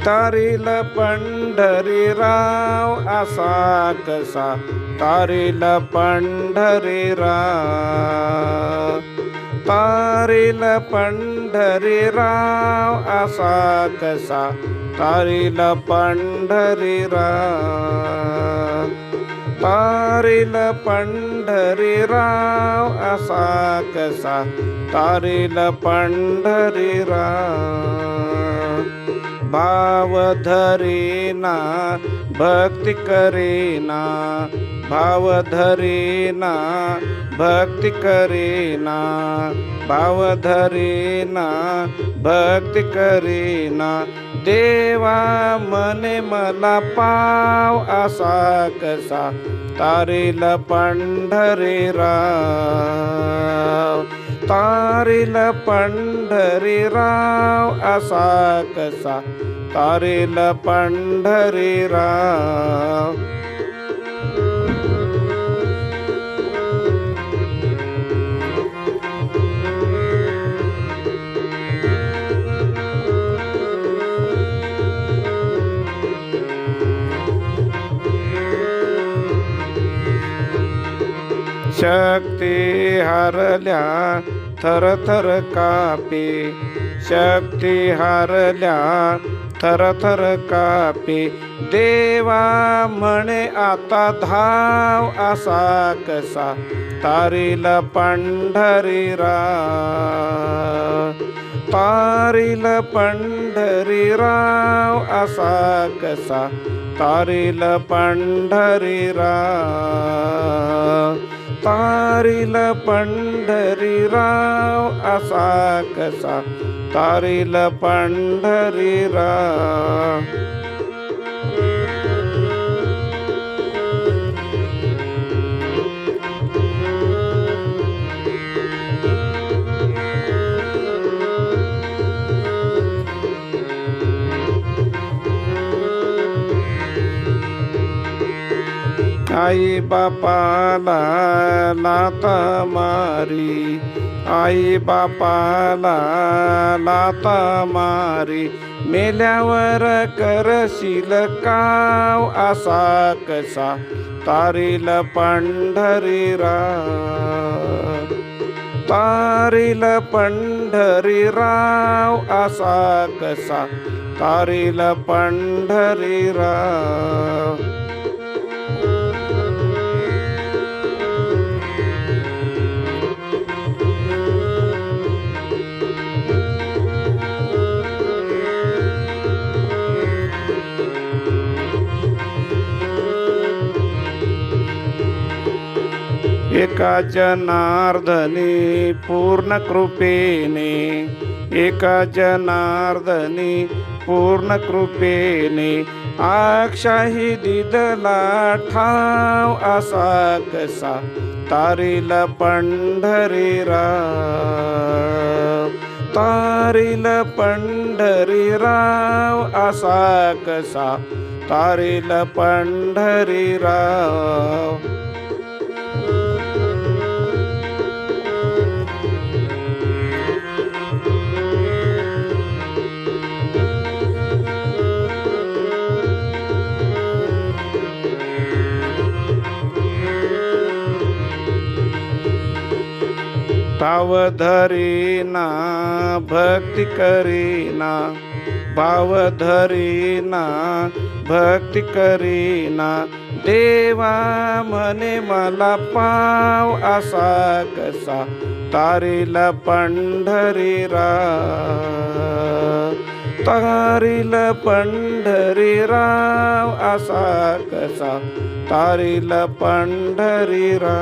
तारील पंढरीराव असा कसा, तारील पंढरीराव, तारील पंढरीराव असा कसा, तारील पंढरीराव, तारील पंढरीराव असा कसा, तारील पंढरीराव. भाव धरीना भक्ती करीना, भाव धरीना भक्ती करीना, भाव धरीना भक्ती करीना, देवा मने मला पाव असा कसा, तारील पंढरीराव, तारील पंढरीराव असा कसा, तारील पंढरीराव. शक्ती हारल्या थरथर कापे, शक्ती हारल्या थरथर कापे, देवा म्हणे आता धाव असा कसा, तारील पंढरीराव, तारील पंढरीराव असा कसा, तारील पंढरीराव, तारील पंढरीराव असा कसा, तारील पंढरीराव. आई बापाला लाता मारी, आई बापाला लाता मारी, मेल्यावर करशील काव असा कसा, तारील पंढरीराव, तारील पंढरीराव असा कसा, तारील पंढरीराव. एका जनार्दनी पूर्ण कृपेने, एका जनार्दनी पूर्ण कृपेने, आक्षाही दिदला ठाव असा कसा, तारील पंढरीराव, तारील पंढरीराव असा कसा, तारील पंढरीराव. भाव धरीना भक्ती करीना, भाव धरीना भक्ती करीना, देवा म्हणे मला पाव असा कसा, तारील पंढरीराव, तारील पंढरीराव असा कसा, तारील पंढरीराव.